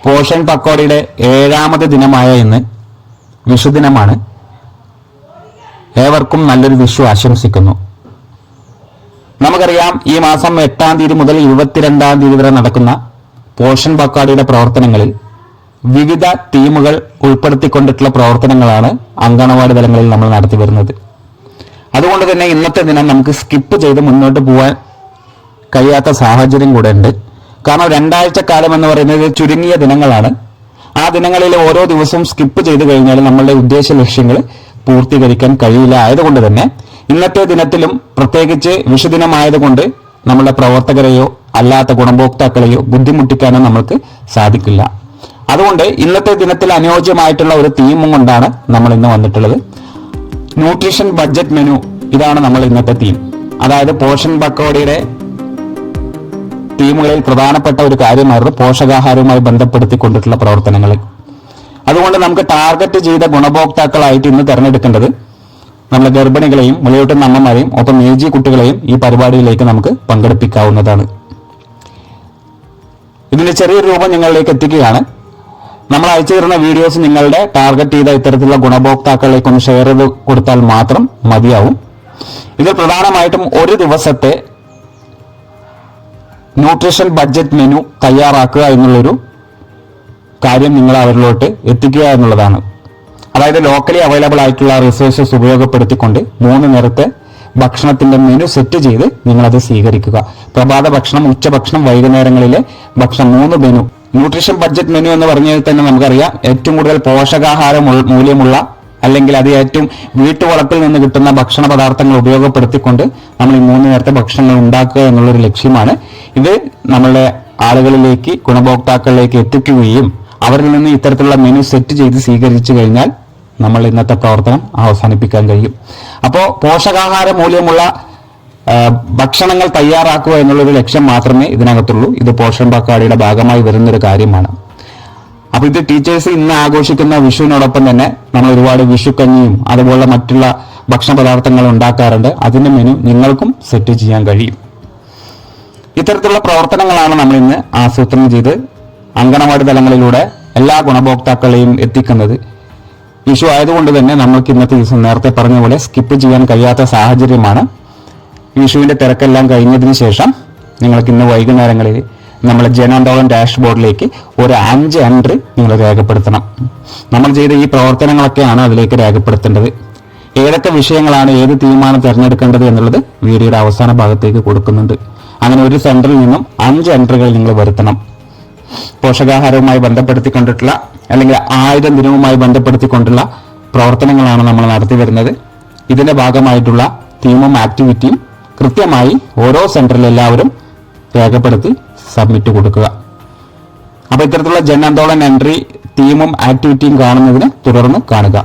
Portion പക്കോടയുടെ 7ാമത് ദിനമായ ഇന്ന് വിഷുദിനമാണ്. ഏവർക്കും നല്ലൊരു വിഷു ആശംസിക്കുന്നു. നമുക്കറിയാം, ഈ മാസം 8-ാം തീയതി മുതൽ 22-ാം തീയതി വരെ നടക്കുന്ന പോഷൻ പക്കോടയുടെ പ്രവർത്തനങ്ങളിൽ വിവിധ തീമുകൾ ഉൾപ്പെടുത്തിക്കൊണ്ടിട്ടുള്ള പ്രവർത്തനങ്ങളാണ് അങ്കണവാടി തലങ്ങളിൽ നമ്മൾ നടത്തി വരുന്നത്. അതുകൊണ്ട് തന്നെ ഇന്നത്തെ ദിനം നമുക്ക് സ്കിപ്പ് ചെയ്ത് മുന്നോട്ട് പോകാൻ കഴിയാത്ത സാഹചര്യം കൂടെ ഉണ്ട്. കാരണം 2 ആഴ്ചക്കാലം എന്ന് പറയുന്നത് ചുരുങ്ങിയ ദിനങ്ങളാണ്. ആ ദിനങ്ങളിൽ ഓരോ ദിവസവും സ്കിപ്പ് ചെയ്ത് കഴിഞ്ഞാൽ നമ്മളുടെ ഉദ്ദേശ ലക്ഷ്യങ്ങൾ പൂർത്തീകരിക്കാൻ കഴിയില്ല. ആയതുകൊണ്ട് തന്നെ ഇന്നത്തെ ദിനത്തിലും പ്രത്യേകിച്ച് വിഷുദിനമായതുകൊണ്ട് നമ്മളുടെ പ്രവർത്തകരെയോ അല്ലാത്ത ഗുണഭോക്താക്കളെയോ ബുദ്ധിമുട്ടിക്കാനോ നമുക്ക് സാധിക്കില്ല. അതുകൊണ്ട് ഇന്നത്തെ ദിനത്തിൽ അനുയോജ്യമായിട്ടുള്ള ഒരു തീമും കൊണ്ടാണ് നമ്മൾ ഇന്ന് വന്നിട്ടുള്ളത്. ന്യൂട്രീഷൻ ബഡ്ജറ്റ് മെനു, ഇതാണ് നമ്മൾ ഇന്നത്തെ തീം. അതായത് പോഷൻ പക്കോടയുടെ തീമുകളിൽ പ്രധാനപ്പെട്ട ഒരു കാര്യമായിരുന്നു പോഷകാഹാരവുമായി ബന്ധപ്പെടുത്തിക്കൊണ്ടിട്ടുള്ള പ്രവർത്തനങ്ങൾ. അതുകൊണ്ട് നമുക്ക് ടാർഗറ്റ് ചെയ്ത ഗുണഭോക്താക്കളായിട്ട് ഇന്ന് തിരഞ്ഞെടുക്കേണ്ടത് നമ്മുടെ ഗർഭിണികളെയും മുലയൂട്ടുന്ന അമ്മമാരെയും ഒപ്പം AG കുട്ടികളെയും ഈ പരിപാടിയിലേക്ക് നമുക്ക് പങ്കെടുപ്പിക്കാവുന്നതാണ്. ഇതിന്റെ ചെറിയൊരു രൂപം നിങ്ങളിലേക്ക് എത്തിക്കുകയാണ്. നമ്മൾ അയച്ചു തരുന്ന വീഡിയോസ് നിങ്ങളുടെ ടാർഗറ്റ് ചെയ്ത ഇത്തരത്തിലുള്ള ഗുണഭോക്താക്കളിലേക്ക് ഒന്ന് ഷെയർ ചെയ്ത് കൊടുത്താൽ മാത്രം മതിയാവും. ഇതിൽ പ്രധാനമായിട്ടും ഒരു ദിവസത്തെ ന്യൂട്രീഷൻ ബഡ്ജറ്റ് മെനു തയ്യാറാക്കുക എന്നുള്ളൊരു കാര്യം നിങ്ങൾ അവരിലോട്ട് എത്തിക്കുക എന്നുള്ളതാണ്. അതായത് ലോക്കലി അവൈലബിൾ ആയിട്ടുള്ള റിസോഴ്സസ് ഉപയോഗപ്പെടുത്തിക്കൊണ്ട് 3 നേരത്തെ ഭക്ഷണത്തിന്റെ മെനു സെറ്റ് ചെയ്ത് നിങ്ങളത് സ്വീകരിക്കുക. പ്രഭാത ഭക്ഷണം, ഉച്ചഭക്ഷണം, വൈകുന്നേരങ്ങളിലെ ഭക്ഷണം, 3 മെനു. ന്യൂട്രീഷൻ ബഡ്ജറ്റ് മെനു എന്ന് പറഞ്ഞാൽ തന്നെ നമുക്കറിയാം, ഏറ്റവും കൂടുതൽ പോഷകാഹാര മൂല്യമുള്ള അല്ലെങ്കിൽ അത് ഏറ്റവും വീട്ടുവളപ്പിൽ നിന്ന് കിട്ടുന്ന ഭക്ഷണ പദാർത്ഥങ്ങൾ ഉപയോഗപ്പെടുത്തിക്കൊണ്ട് നമ്മൾ ഈ 3 നേരത്തെ ഭക്ഷണങ്ങൾ ഉണ്ടാക്കുക എന്നുള്ളൊരു ലക്ഷ്യമാണ്. ഇത് നമ്മളുടെ ആളുകളിലേക്ക്, ഗുണഭോക്താക്കളിലേക്ക് എത്തിക്കുകയും അവരിൽ നിന്ന് ഇത്തരത്തിലുള്ള മെനു സെറ്റ് ചെയ്ത് സ്വീകരിച്ചു കഴിഞ്ഞാൽ നമ്മൾ ഇന്നത്തെ പ്രവർത്തനം അവസാനിപ്പിക്കാൻ കഴിയും. അപ്പോൾ പോഷകാഹാര മൂല്യമുള്ള ഭക്ഷണങ്ങൾ തയ്യാറാക്കുക എന്നുള്ളൊരു ലക്ഷ്യം മാത്രമേ ഇതിനകത്തുള്ളൂ. ഇത് പോഷൻ പക്കോടയുടെ ഭാഗമായി വരുന്നൊരു കാര്യമാണ്. അപ്പൊ ഇത് ടീച്ചേഴ്സ് ഇന്ന് ആഘോഷിക്കുന്ന വിഷുവിനോടൊപ്പം തന്നെ നമ്മൾ ഒരുപാട് വിഷുക്കഞ്ഞിയും അതുപോലെ മറ്റുള്ള ഭക്ഷണ പദാർത്ഥങ്ങൾ ഉണ്ടാക്കാറുണ്ട്. അതിന്റെ മെനു നിങ്ങൾക്കും സെറ്റ് ചെയ്യാൻ കഴിയും. ഇത്തരത്തിലുള്ള പ്രവർത്തനങ്ങളാണ് നമ്മൾ ഇന്ന് ആസൂത്രണം ചെയ്ത് അങ്കണവാടി തലങ്ങളിലൂടെ എല്ലാ ഗുണഭോക്താക്കളെയും എത്തിക്കുന്നത്. വിഷു ആയതുകൊണ്ട് തന്നെ നമ്മൾക്ക് ഇന്നത്തെ ദിവസം നേരത്തെ പറഞ്ഞ പോലെ സ്കിപ്പ് ചെയ്യാൻ കഴിയാത്ത സാഹചര്യമാണ്. വിഷുവിന്റെ തിരക്കെല്ലാം കഴിഞ്ഞതിന് ശേഷം നിങ്ങൾക്ക് ഇന്ന് വൈകുന്നേരങ്ങളിൽ നമ്മളെ ജനാന്തോളം ഡാഷ്ബോർഡിലേക്ക് ഒരു 5 എൻട്രി നിങ്ങൾ രേഖപ്പെടുത്തണം. നമ്മൾ ചെയ്ത ഈ പ്രവർത്തനങ്ങളൊക്കെയാണ് അതിലേക്ക് രേഖപ്പെടുത്തേണ്ടത്. ഏതൊക്കെ വിഷയങ്ങളാണ്, ഏത് തീരുമാനം തിരഞ്ഞെടുക്കേണ്ടത് എന്നുള്ളത് വീഡിയോയുടെ അവസാന ഭാഗത്തേക്ക് കൊടുക്കുന്നുണ്ട്. അങ്ങനെ ഒരു സെന്ററിൽ നിന്നും 5 എൻട്രികൾ നിങ്ങൾ വരുത്തണം. പോഷകാഹാരവുമായി ബന്ധപ്പെടുത്തിക്കൊണ്ടിട്ടുള്ള അല്ലെങ്കിൽ 1000 ദിനവുമായി ബന്ധപ്പെടുത്തിക്കൊണ്ടുള്ള പ്രവർത്തനങ്ങളാണ് നമ്മൾ നടത്തി വരുന്നത്. ഇതിന്റെ ഭാഗമായിട്ടുള്ള തീമും ആക്ടിവിറ്റിയും കൃത്യമായി ഓരോ സെന്ററിൽ എല്ലാവരും രേഖപ്പെടുത്തി സബ്മിറ്റ് കൊടുക്കുക. അപ്പൊ ഇത്തരത്തിലുള്ള ജൻ ആന്തോളൻ എൻട്രി, തീമും ആക്ടിവിറ്റിയും കാണുന്നതിന് തുടർന്ന് കാണുക.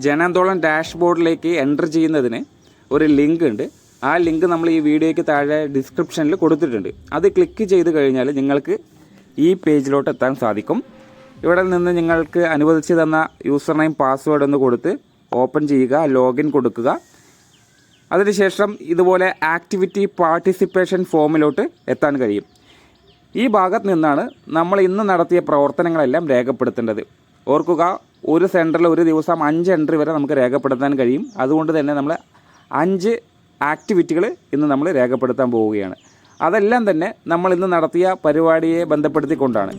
ജനാന്തോളൻ ഡാഷ്ബോർഡിലേക്ക് എൻ്റർ ചെയ്യുന്നതിന് ഒരു ലിങ്ക് ഉണ്ട്. ആ ലിങ്ക് നമ്മൾ ഈ വീഡിയോയ്ക്ക് താഴെ ഡിസ്ക്രിപ്ഷനിൽ കൊടുത്തിട്ടുണ്ട്. അത് ക്ലിക്ക് ചെയ്ത് കഴിഞ്ഞാൽ നിങ്ങൾക്ക് ഈ പേജിലോട്ട് എത്താൻ സാധിക്കും. ഇവിടെ നിന്ന് നിങ്ങൾക്ക് അനുവദിച്ച് തന്ന യൂസർ നെയിം, പാസ്വേഡ് ഒന്ന് കൊടുത്ത് ഓപ്പൺ ചെയ്യുക, ലോഗിൻ കൊടുക്കുക. അതിനുശേഷം ഇതുപോലെ ആക്ടിവിറ്റി പാർട്ടിസിപ്പേഷൻ ഫോമിലോട്ട് എത്താൻ കഴിയും. ഈ ഭാഗത്ത് നിന്നാണ് നമ്മൾ ഇന്ന് നടത്തിയ പ്രവർത്തനങ്ങളെല്ലാം രേഖപ്പെടുത്തേണ്ടത്. ഓർക്കുക, ഒരു സെൻറ്ററിൽ ഒരു ദിവസം 5 എൻട്രി വരെ നമുക്ക് രേഖപ്പെടുത്താൻ കഴിയും. അതുകൊണ്ട് തന്നെ നമ്മൾ 5 ആക്ടിവിറ്റികൾ ഇന്ന് നമ്മൾ രേഖപ്പെടുത്താൻ പോവുകയാണ്. അതെല്ലാം തന്നെ നമ്മൾ ഇന്ന് നടത്തിയ പരിപാടിയെ ബന്ധപ്പെടുത്തിക്കൊണ്ടാണ്.